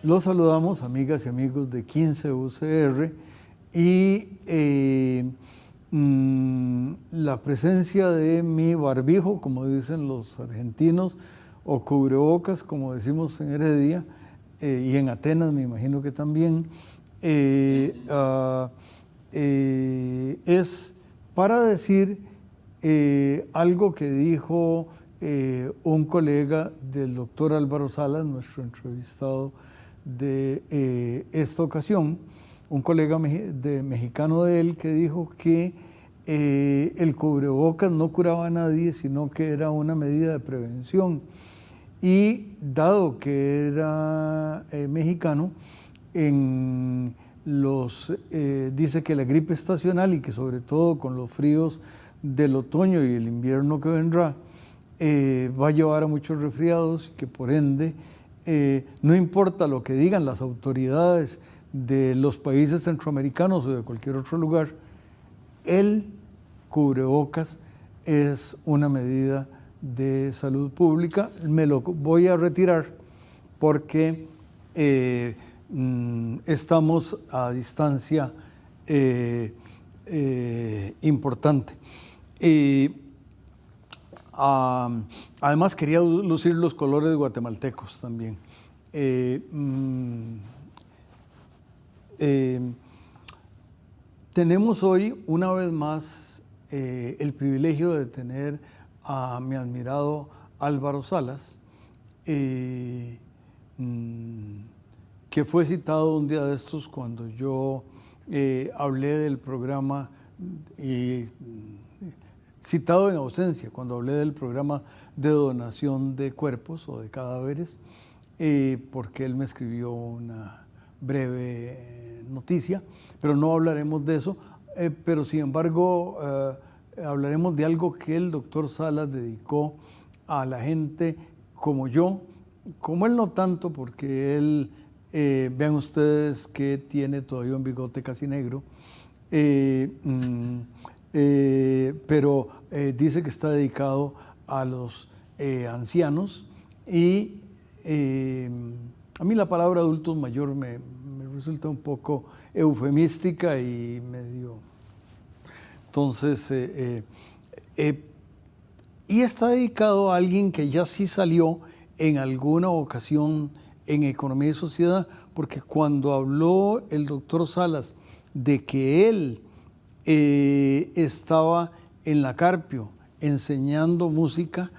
Los saludamos, amigas y amigos de 15 UCR, y la presencia de mi barbijo, como dicen los argentinos, o cubrebocas, como decimos en Heredia, y en Atenas me imagino que también, es para decir algo que dijo un colega del doctor Álvaro Salas, nuestro entrevistado de esta ocasión, un colega mexicano de él, que dijo que el cubrebocas no curaba a nadie, sino que era una medida de prevención. Y dado que era mexicano, dice que la gripe estacional, y que sobre todo con los fríos del otoño y el invierno que vendrá, va a llevar a muchos resfriados, y que por ende no importa lo que digan las autoridades de los países centroamericanos o de cualquier otro lugar, el cubrebocas es una medida de salud pública. Me lo voy a retirar porque estamos a distancia importante. Además quería lucir los colores guatemaltecos también. Tenemos hoy una vez más el privilegio de tener a mi admirado Álvaro Salas, que fue citado un día de estos cuando yo hablé del programa, y citado en ausencia cuando hablé del programa de donación de cuerpos o de cadáveres, porque él me escribió una breve noticia, pero no hablaremos de eso, pero sin embargo hablaremos de algo que el doctor Salas dedicó a la gente como yo, como él no tanto, porque él, vean ustedes que tiene todavía un bigote casi negro, pero dice que está dedicado a los ancianos, y a mí la palabra adultos mayor me resulta un poco eufemística y medio... Entonces, y está dedicado a alguien que ya sí salió en alguna ocasión en Economía y Sociedad, porque cuando habló el doctor Salas de que él estaba en la Carpio enseñando música,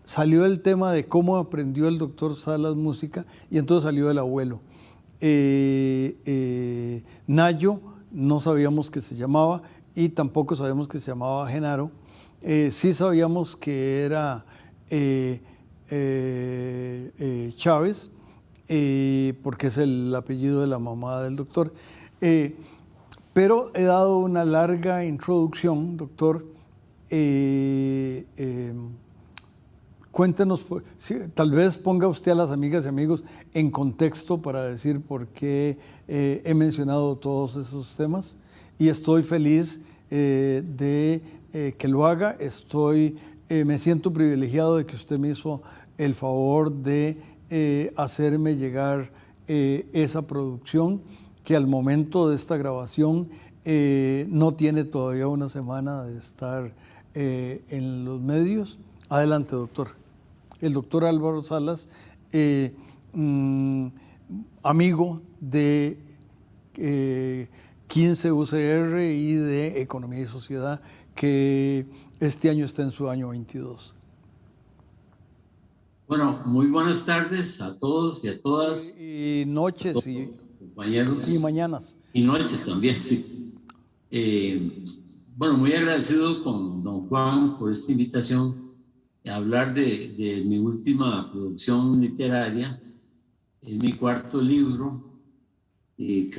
salió el tema de cómo aprendió el doctor Salas música, y entonces salió el abuelo. Nayo no sabíamos que se llamaba, y tampoco sabíamos que se llamaba Genaro. Sí sabíamos que era Chávez, porque es el apellido de la mamá del doctor. Pero he dado una larga introducción, doctor. Cuéntenos, tal vez ponga usted a las amigas y amigos en contexto para decir por qué he mencionado todos esos temas, y estoy feliz de que lo haga. Me siento privilegiado de que usted me hizo el favor de hacerme llegar esa producción, que al momento de esta grabación no tiene todavía una semana de estar en los medios. Adelante, doctor. El doctor Álvaro Salas, amigo de 15 UCR y de Economía y Sociedad, que este año está en su año 22. Bueno, muy buenas tardes a todos y a todas. Y noches y compañeros. Y mañanas. Y noches también, sí. Bueno, muy agradecido con don Juan por esta invitación a hablar de mi última producción literaria. Es mi cuarto libro.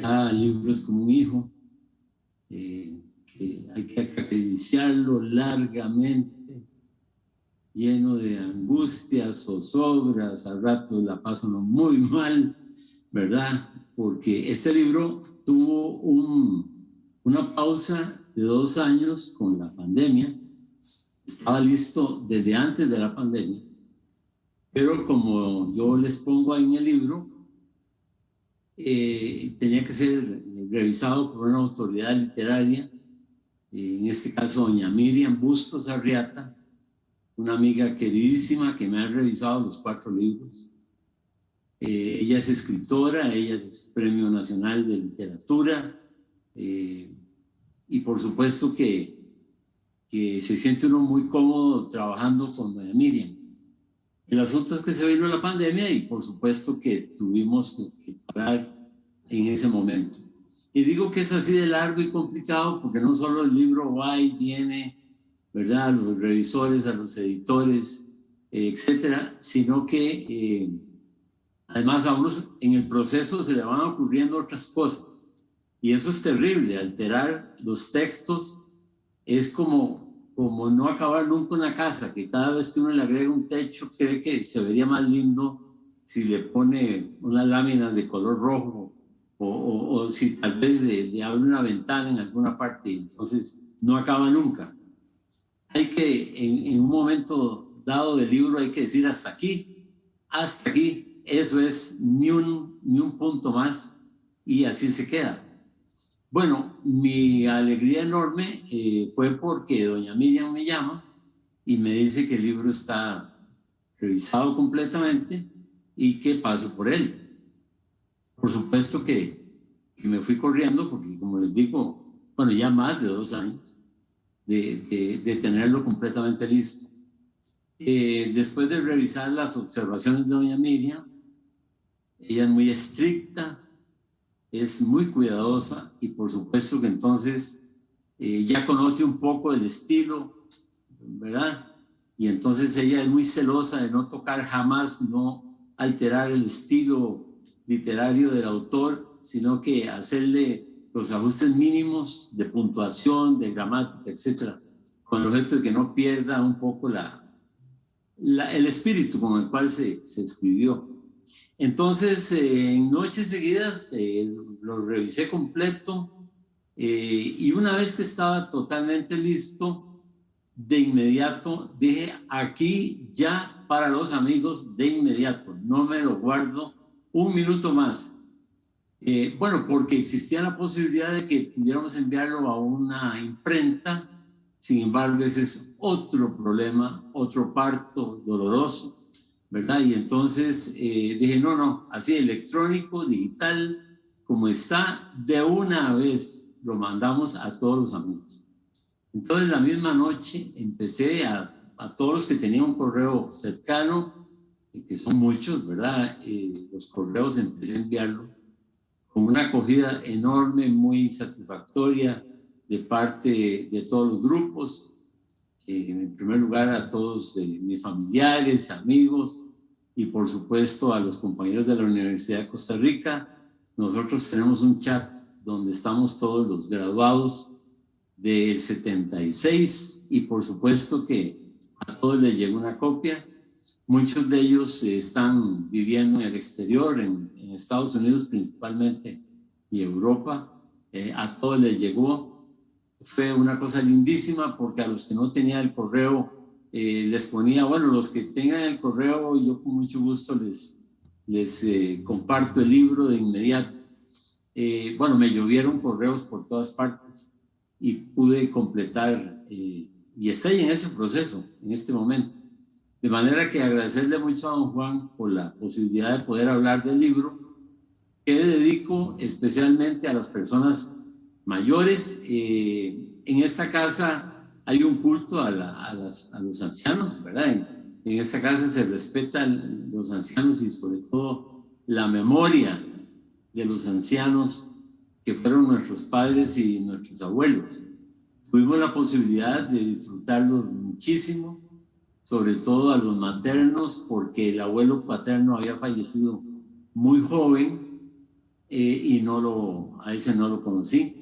Cada libro es como un hijo, que hay que iniciarlo largamente, lleno de angustias, zozobras, al rato la paso muy mal, ¿verdad? Porque este libro tuvo una pausa de 2 años con la pandemia. Estaba listo desde antes de la pandemia, pero como yo les pongo ahí en el libro, tenía que ser revisado por una autoridad literaria, en este caso doña Miriam Bustos Arriata, una amiga queridísima que me ha revisado los 4 libros. Ella es escritora, ella es Premio Nacional de Literatura, y por supuesto que se siente uno muy cómodo trabajando con doña Miriam. El asunto es que se vino la pandemia y por supuesto que tuvimos que parar en ese momento. Y digo que es así de largo y complicado porque no solo el libro va y viene, ¿verdad?, a los revisores, a los editores, etcétera, sino que además a uno en el proceso se le van ocurriendo otras cosas. Y eso es terrible, alterar los textos es como no acabar nunca una casa, que cada vez que uno le agrega un techo cree que se vería más lindo si le pone una lámina de color rojo o si tal vez le abre una ventana en alguna parte, entonces no acaba nunca. Hay que, en un momento dado del libro, hay que decir hasta aquí, eso es ni un punto más y así se queda. Bueno, mi alegría enorme fue porque doña Miriam me llama y me dice que el libro está revisado completamente y que paso por él. Por supuesto que me fui corriendo porque, como les digo, bueno, ya más de 2 años de tenerlo completamente listo. Después de revisar las observaciones de doña Miriam, ella es muy estricta, es muy cuidadosa y por supuesto que entonces ya conoce un poco el estilo, ¿verdad? Y entonces ella es muy celosa de no tocar jamás, no alterar el estilo literario del autor, sino que hacerle los ajustes mínimos de puntuación, de gramática, etcétera, con el objeto de que no pierda un poco el espíritu con el cual se escribió. Entonces, en noches seguidas lo revisé completo y una vez que estaba totalmente listo, de inmediato dije, aquí ya para los amigos, de inmediato, no me lo guardo un minuto más. Bueno, porque existía la posibilidad de que pudiéramos enviarlo a una imprenta, sin embargo, ese es otro problema, otro parto doloroso, ¿verdad? Y entonces dije, no, así electrónico, digital, como está, de una vez lo mandamos a todos los amigos. Entonces la misma noche empecé a todos los que tenían un correo cercano, que son muchos, ¿verdad? Los correos empecé a enviarlo con una acogida enorme, muy satisfactoria de parte de todos los grupos. En primer lugar a todos mis familiares, amigos y por supuesto a los compañeros de la Universidad de Costa Rica. Nosotros tenemos un chat donde estamos todos los graduados del 76 y por supuesto que a todos les llegó una copia. Muchos de ellos están viviendo en el exterior, en Estados Unidos principalmente y Europa. A todos les llegó. Fue una cosa lindísima porque a los que no tenían el correo les ponía, bueno, los que tengan el correo, yo con mucho gusto les comparto el libro de inmediato. Bueno, me llovieron correos por todas partes y pude completar y estoy en ese proceso en este momento. De manera que agradecerle mucho a don Juan por la posibilidad de poder hablar del libro que dedico especialmente a las personas mayores. En esta casa hay un culto a los ancianos, ¿verdad? En esta casa se respetan los ancianos y sobre todo la memoria de los ancianos que fueron nuestros padres y nuestros abuelos. Tuvimos la posibilidad de disfrutarlos muchísimo, sobre todo a los maternos, porque el abuelo paterno había fallecido muy joven y a ese no lo conocí.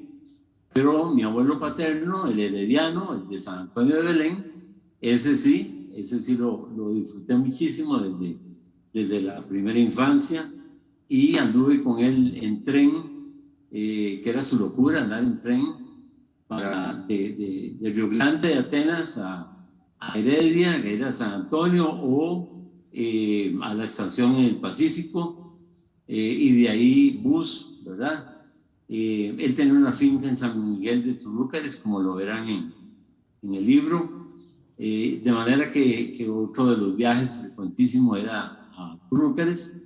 Pero mi abuelo paterno, el herediano, el de San Antonio de Belén, ese sí lo disfruté muchísimo desde la primera infancia, y anduve con él en tren, que era su locura andar en tren de Río Grande, de Atenas a Heredia, que era San Antonio, o a la estación en el Pacífico, y de ahí bus, ¿verdad? Él tenía una finca en San Miguel de Tulúcares, como lo verán en el libro, de manera que otro de los viajes frecuentísimos era a Tulúcares.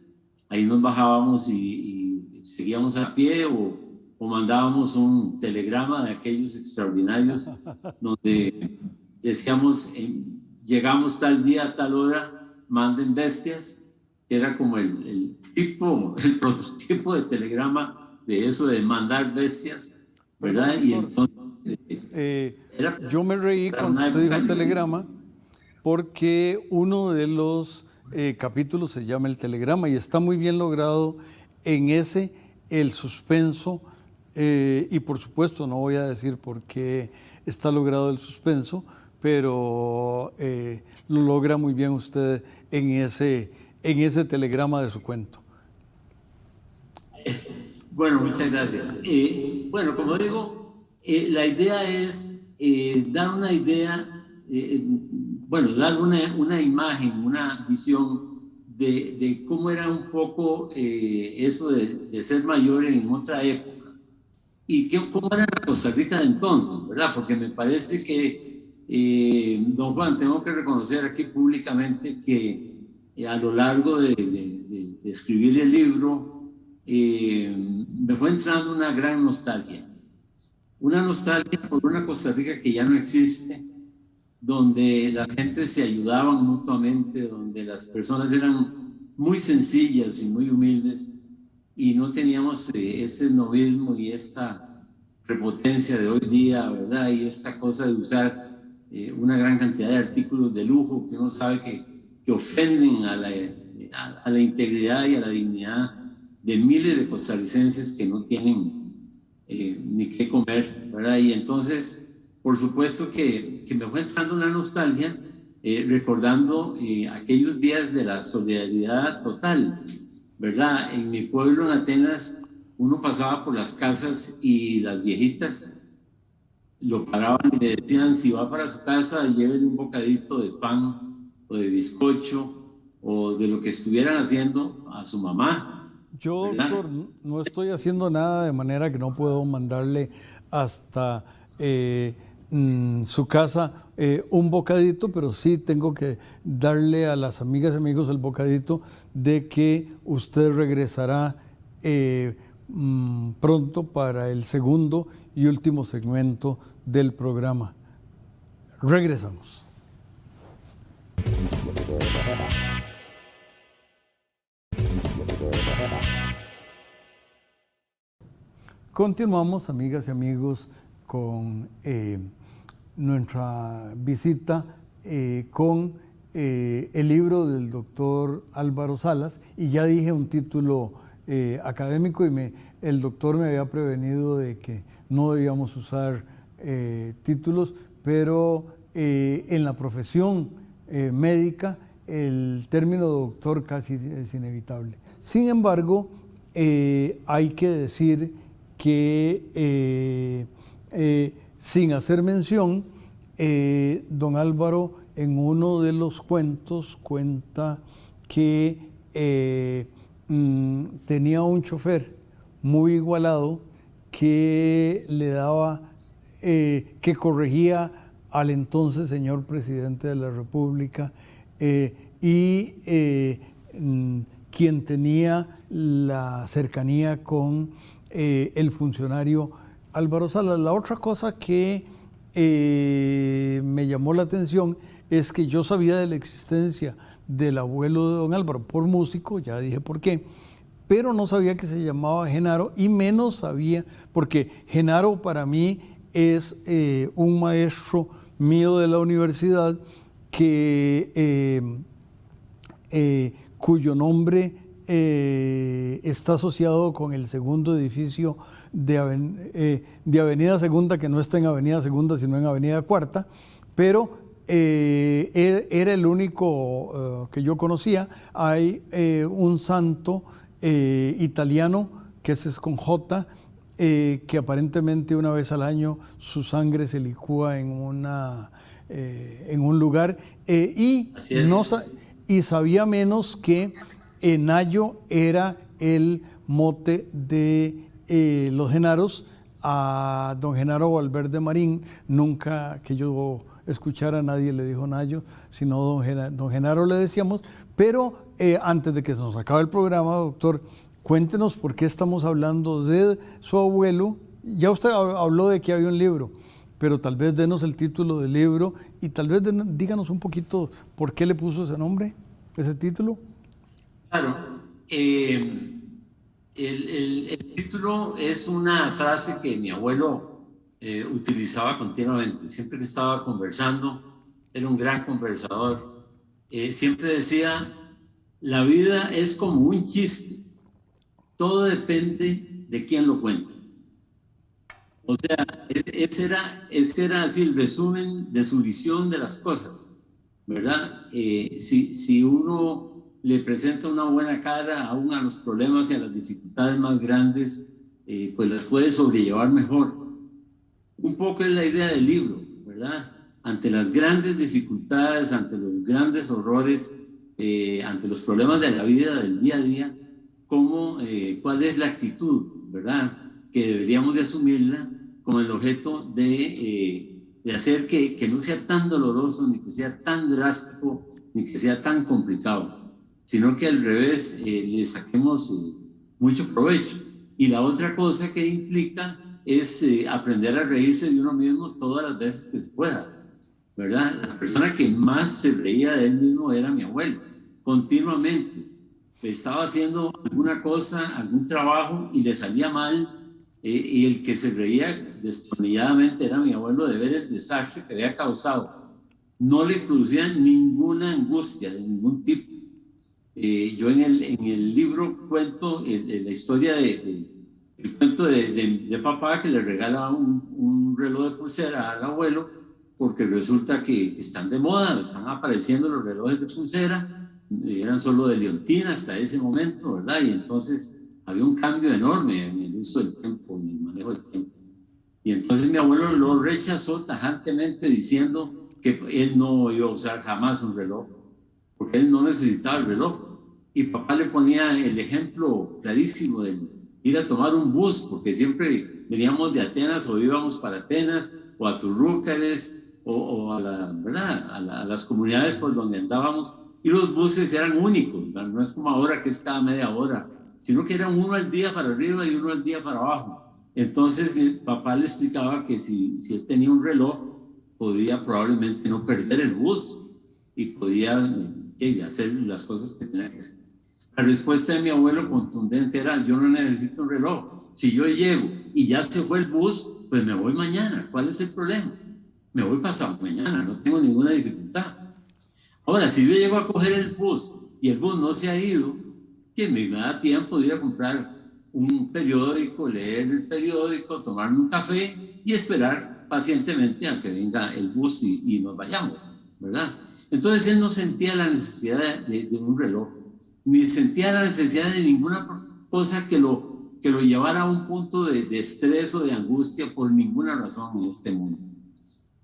Ahí nos bajábamos y seguíamos a pie, o mandábamos un telegrama de aquellos extraordinarios donde decíamos, llegamos tal día a tal hora, manden bestias, que era como el prototipo de telegrama de eso de mandar bestias, ¿verdad? Y entonces yo me reí cuando usted dijo telegrama, porque uno de los capítulos se llama El telegrama, y está muy bien logrado en ese, el suspenso, y por supuesto no voy a decir por qué está logrado el suspenso, pero lo logra muy bien usted en ese telegrama de su cuento. Bueno, muchas gracias. Bueno, como digo, la idea es dar una idea, dar una imagen, una visión de cómo era un poco eso de ser mayor en otra época, y cómo era la Costa Rica de entonces, ¿verdad? Porque me parece que, don Juan, tengo que reconocer aquí públicamente que a lo largo de escribir el libro, me fue entrando una gran nostalgia por una Costa Rica que ya no existe, donde la gente se ayudaban mutuamente, donde las personas eran muy sencillas y muy humildes, y no teníamos ese novismo y esta prepotencia de hoy día, ¿verdad? Y esta cosa de usar una gran cantidad de artículos de lujo que uno sabe que ofenden a la integridad y a la dignidad de miles de costarricenses que no tienen ni qué comer, ¿verdad? Y entonces, por supuesto que me fue entrando una nostalgia, recordando aquellos días de la solidaridad total, ¿verdad? En mi pueblo, en Atenas, uno pasaba por las casas y las viejitas lo paraban y le decían: si va para su casa, llévele un bocadito de pan o de bizcocho o de lo que estuvieran haciendo a su mamá. Yo, doctor, no estoy haciendo nada, de manera que no puedo mandarle hasta su casa un bocadito, pero sí tengo que darle a las amigas y amigos el bocadito de que usted regresará pronto para el segundo y último segmento del programa. Regresamos. Continuamos, amigas y amigos, con nuestra visita con el libro del doctor Álvaro Salas, y ya dije un título académico, y el doctor me había prevenido de que no debíamos usar títulos, pero en la profesión médica el término doctor casi es inevitable. Sin embargo, hay que decir que sin hacer mención, don Álvaro en uno de los cuentos cuenta que tenía un chofer muy igualado que le daba, que corregía al entonces señor presidente de la República, y quien tenía la cercanía con el funcionario Álvaro Salas. La otra cosa que me llamó la atención es que yo sabía de la existencia del abuelo de don Álvaro por músico, ya dije por qué, pero no sabía que se llamaba Genaro, y menos sabía, porque Genaro para mí es un maestro mío de la universidad cuyo nombre está asociado con el segundo edificio de Avenida Segunda, que no está en Avenida Segunda, sino en Avenida Cuarta, pero era el único que yo conocía. Hay un santo italiano, que ese es con J, que aparentemente una vez al año su sangre se licúa en un lugar, y sabía menos que Nayo era el mote de los Genaros. A don Genaro Valverde Marín, nunca que yo escuchara, nadie le dijo Nayo, sino don Genaro le decíamos. Pero antes de que se nos acabe el programa, doctor, cuéntenos por qué estamos hablando de su abuelo. Ya usted habló de que había un libro, pero tal vez denos el título del libro y tal vez díganos un poquito por qué le puso ese nombre, ese título. Claro. El título es una frase que mi abuelo utilizaba continuamente. Siempre que estaba conversando, era un gran conversador. Siempre decía, la vida es como un chiste. Todo depende de quién lo cuenta. O sea, ese era así el resumen de su visión de las cosas, ¿verdad? Si uno le presenta una buena cara aún a los problemas y a las dificultades más grandes, pues las puede sobrellevar mejor. Un poco es la idea del libro, ¿verdad? Ante las grandes dificultades, ante los grandes horrores, ante los problemas de la vida, del día a día, cuál es la actitud, ¿verdad?, que deberíamos de asumirla con el objeto de hacer que no sea tan doloroso, ni que sea tan drástico, ni que sea tan complicado, sino que al revés le saquemos mucho provecho. Y la otra cosa que implica es aprender a reírse de uno mismo todas las veces que se pueda, ¿verdad? La persona que más se reía de él mismo era mi abuelo, continuamente. Estaba haciendo alguna cosa, algún trabajo y le salía mal, y el que se reía destornilladamente era mi abuelo de ver el desastre que había causado. No le producía ninguna angustia de ningún tipo. Yo en el libro cuento la historia el cuento de papá, que le regala un reloj de pulsera al abuelo, porque resulta que están de moda, están apareciendo los relojes de pulsera. Eran solo de Leontina hasta ese momento, ¿verdad? Y entonces había un cambio enorme en el uso del tiempo, en el manejo del tiempo. Y entonces mi abuelo lo rechazó tajantemente, diciendo que él no iba a usar jamás un reloj, porque él no necesitaba el reloj. Y papá le ponía el ejemplo clarísimo de ir a tomar un bus, porque siempre veníamos de Atenas o íbamos para Atenas o a Turrúcares o a las comunidades por donde andábamos. Y los buses eran únicos, no es como ahora que es cada media hora, sino que eran uno al día para arriba y uno al día para abajo. Entonces mi papá le explicaba que si él tenía un reloj, podía probablemente no perder el bus y podía hacer las cosas que tenía que hacer. La respuesta de mi abuelo contundente era: yo no necesito un reloj. Si yo llego y ya se fue el bus, pues me voy mañana. ¿Cuál es el problema? Me voy pasado mañana, no tengo ninguna dificultad. Ahora, si yo llego a coger el bus y el bus no se ha ido, que me da tiempo de ir a comprar un periódico, leer el periódico, tomarme un café y esperar pacientemente a que venga el bus y nos vayamos, ¿verdad? Entonces él no sentía la necesidad de un reloj, ni sentía la necesidad de ninguna cosa que lo llevara a un punto de estrés o de angustia por ninguna razón en este mundo.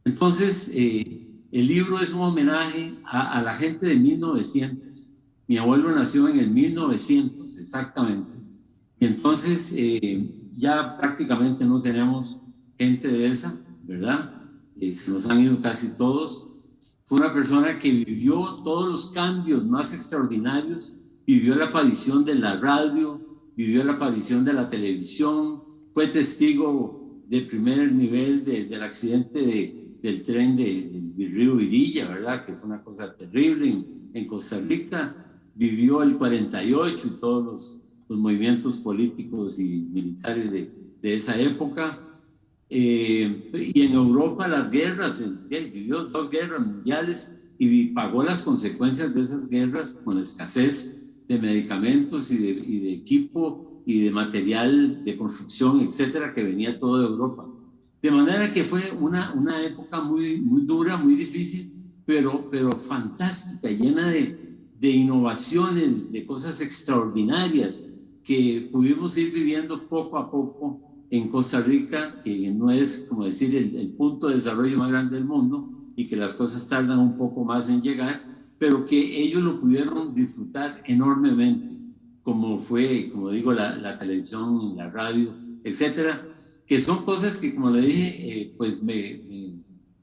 Entonces, el libro es un homenaje a la gente de 1900. Mi abuelo nació en el 1900, exactamente. Y entonces ya prácticamente no tenemos gente de esa, ¿verdad? Se nos han ido casi todos. Fue una persona que vivió todos los cambios más extraordinarios, vivió la aparición de la radio, vivió la aparición de la televisión, fue testigo de primer nivel del accidente del tren del río Virilla, ¿verdad? Que fue una cosa terrible en Costa Rica. Vivió el 48 y todos los movimientos políticos y militares de esa época. Y en Europa las guerras, vivió 2 guerras mundiales y pagó las consecuencias de esas guerras con la escasez de medicamentos y de equipo y de material de construcción, etcétera, que venía todo de Europa. De manera que fue una época muy, muy dura, muy difícil, pero fantástica, llena de innovaciones, de cosas extraordinarias que pudimos ir viviendo poco a poco en Costa Rica, que no es, como decir, el punto de desarrollo más grande del mundo y que las cosas tardan un poco más en llegar, pero que ellos lo pudieron disfrutar enormemente, como fue, como digo, la televisión, la radio, etcétera, que son cosas que, como le dije, pues me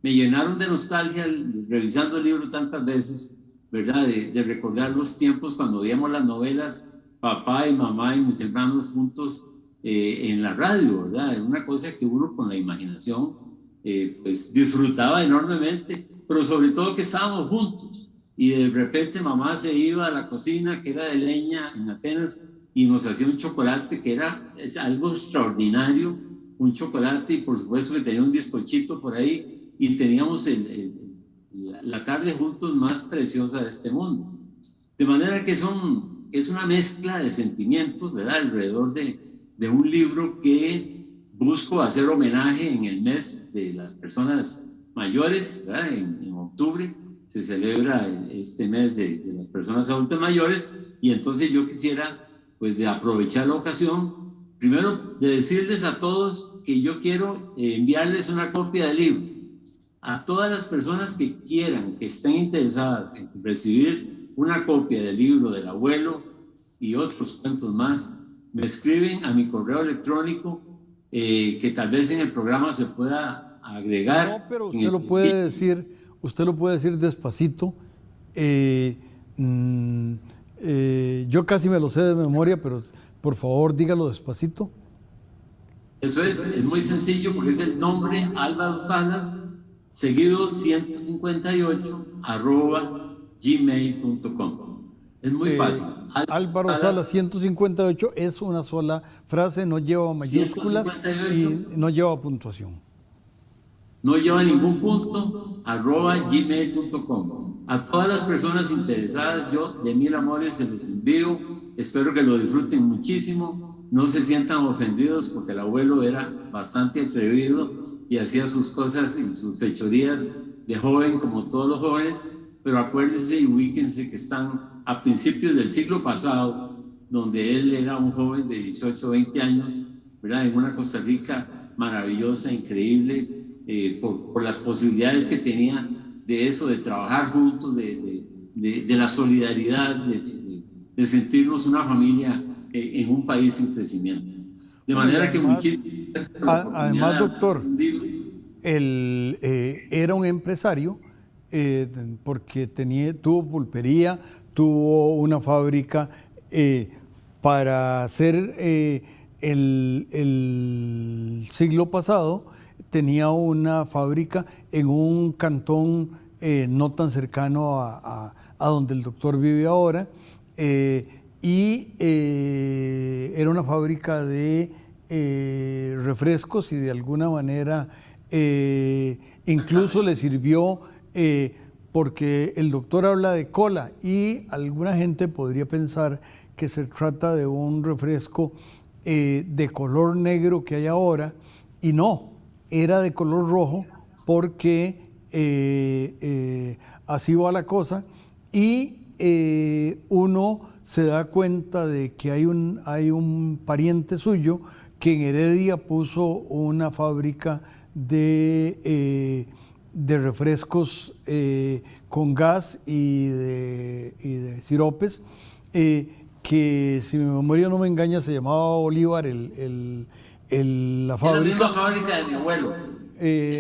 llenaron de nostalgia revisando el libro tantas veces, ¿verdad? De recordar los tiempos cuando veíamos las novelas, papá y mamá y mis hermanos juntos en la radio, ¿verdad? Era una cosa que uno con la imaginación pues disfrutaba enormemente, pero sobre todo que estábamos juntos. Y de repente mamá se iba a la cocina, que era de leña en Atenas, y nos hacía un chocolate que es algo extraordinario, un chocolate, y por supuesto que tenía un bizcochito por ahí, y teníamos la tarde juntos más preciosa de este mundo. De manera que es una mezcla de sentimientos, ¿verdad? Alrededor de un libro que busco hacer homenaje en el mes de las personas mayores, ¿verdad? En octubre se celebra este mes de las personas adultas mayores, y entonces yo quisiera pues de aprovechar la ocasión, primero de decirles a todos que yo quiero enviarles una copia del libro. A todas las personas que quieran, que estén interesadas en recibir una copia del libro del abuelo y otros cuentos más, me escriben a mi correo electrónico, que tal vez en el programa se pueda agregar. No, pero usted lo puede decir despacito. Yo casi me lo sé de memoria, pero por favor dígalo despacito. Eso es muy sencillo, porque es el nombre Álvaro Salas, seguido 158 @gmail.com. Es muy fácil. Álvaro Salas 158 es una sola frase, no lleva mayúsculas 158, y no lleva puntuación. No lleva ningún punto, @gmail.com. A todas las personas interesadas, yo de mil amores se los envío. Espero que lo disfruten muchísimo. No se sientan ofendidos, porque el abuelo era bastante atrevido y hacía sus cosas y sus fechorías de joven, como todos los jóvenes. Pero acuérdense y ubíquense que están a principios del siglo pasado, donde él era un joven de 18 o 20 años, ¿verdad? En una Costa Rica maravillosa, increíble, por las posibilidades que tenía de eso, de trabajar juntos, de la solidaridad, de sentirnos una familia en un país en crecimiento. De manera que muchísimas gracias por la oportunidad. Además, doctor, él era un empresario, porque tuvo pulpería, tuvo una fábrica para hacer el siglo pasado. Tenía una fábrica en un cantón no tan cercano a donde el doctor vive ahora, y era una fábrica de refrescos, y de alguna manera incluso le sirvió, porque el doctor habla de cola, y alguna gente podría pensar que se trata de un refresco de color negro que hay ahora, y no. Era de color rojo, porque así va la cosa, y uno se da cuenta de que hay un pariente suyo que en Heredia puso una fábrica de refrescos con gas y de siropes, que, si mi memoria no me engaña, se llamaba Bolívar la fábrica. Es la misma fábrica de mi abuelo.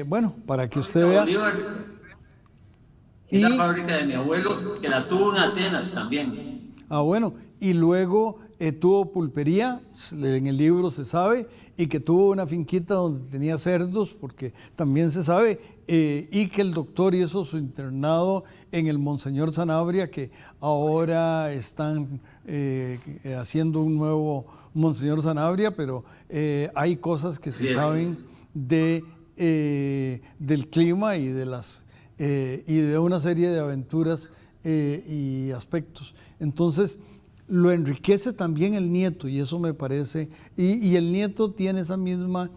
Bueno, para que usted vea. Bolívar es la fábrica de mi abuelo, que la tuvo en Atenas también. Bueno, y luego tuvo pulpería, en el libro se sabe, y que tuvo una finquita donde tenía cerdos, porque también se sabe, y que el doctor hizo su internado en el Monseñor Sanabria, que ahora están haciendo un nuevo Monseñor Sanabria, pero hay cosas que se saben del clima y de una serie de aventuras y aspectos. Entonces, lo enriquece también el nieto, y eso me parece, y el nieto tiene esa misma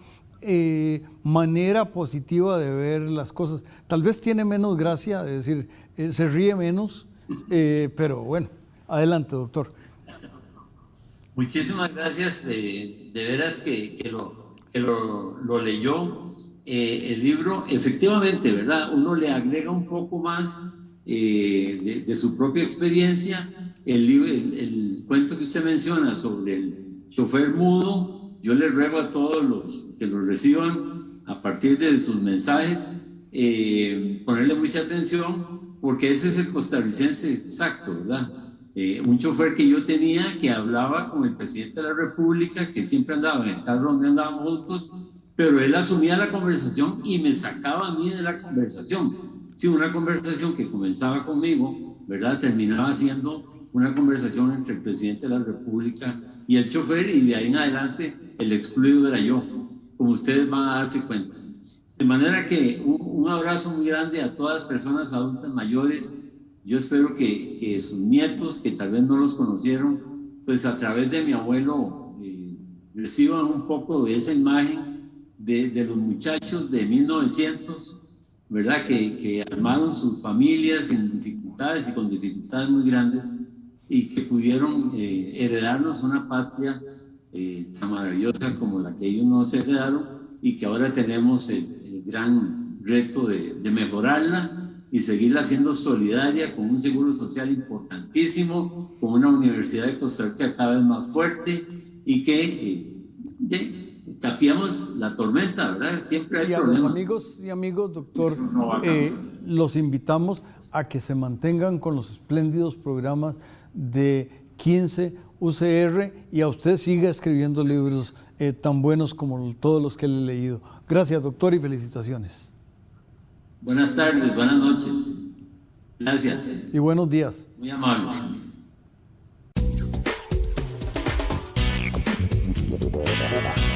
manera positiva de ver las cosas. Tal vez tiene menos gracia, es decir, se ríe menos, pero bueno, adelante, doctor. Muchísimas gracias, de veras que lo leyó. El libro, efectivamente, ¿verdad? Uno le agrega un poco más de su propia experiencia. El cuento que usted menciona sobre el chofer mudo, yo le ruego a todos los que lo reciban a partir de sus mensajes, ponerle mucha atención, porque ese es el costarricense exacto, ¿verdad? Un chofer que yo tenía que hablaba con el presidente de la República, que siempre andaba en el carro donde andábamos juntos, pero él asumía la conversación y me sacaba a mí de la conversación. Sí, una conversación que comenzaba conmigo, ¿verdad? Terminaba siendo una conversación entre el presidente de la República y el chofer, y de ahí en adelante el excluido era yo, como ustedes van a darse cuenta. De manera que un abrazo muy grande a todas las personas adultas mayores. Yo espero que sus nietos, que tal vez no los conocieron, pues a través de mi abuelo reciban un poco de esa imagen de los muchachos de 1900, ¿verdad? Que armaron sus familias en dificultades y con dificultades muy grandes, y que pudieron heredarnos una patria tan maravillosa como la que ellos nos heredaron, y que ahora tenemos el gran reto de mejorarla y seguirla siendo solidaria, con un seguro social importantísimo, con una universidad de Costa Rica cada vez más fuerte, y que capeamos la tormenta, ¿verdad? Siempre hay problemas. A los amigos y amigos, doctor, los invitamos a que se mantengan con los espléndidos programas de 15 UCR, y a usted siga escribiendo libros tan buenos como todos los que le he leído. Gracias, doctor, y felicitaciones. Buenas tardes, buenas noches. Gracias. Y buenos días. Muy amable. Thank you.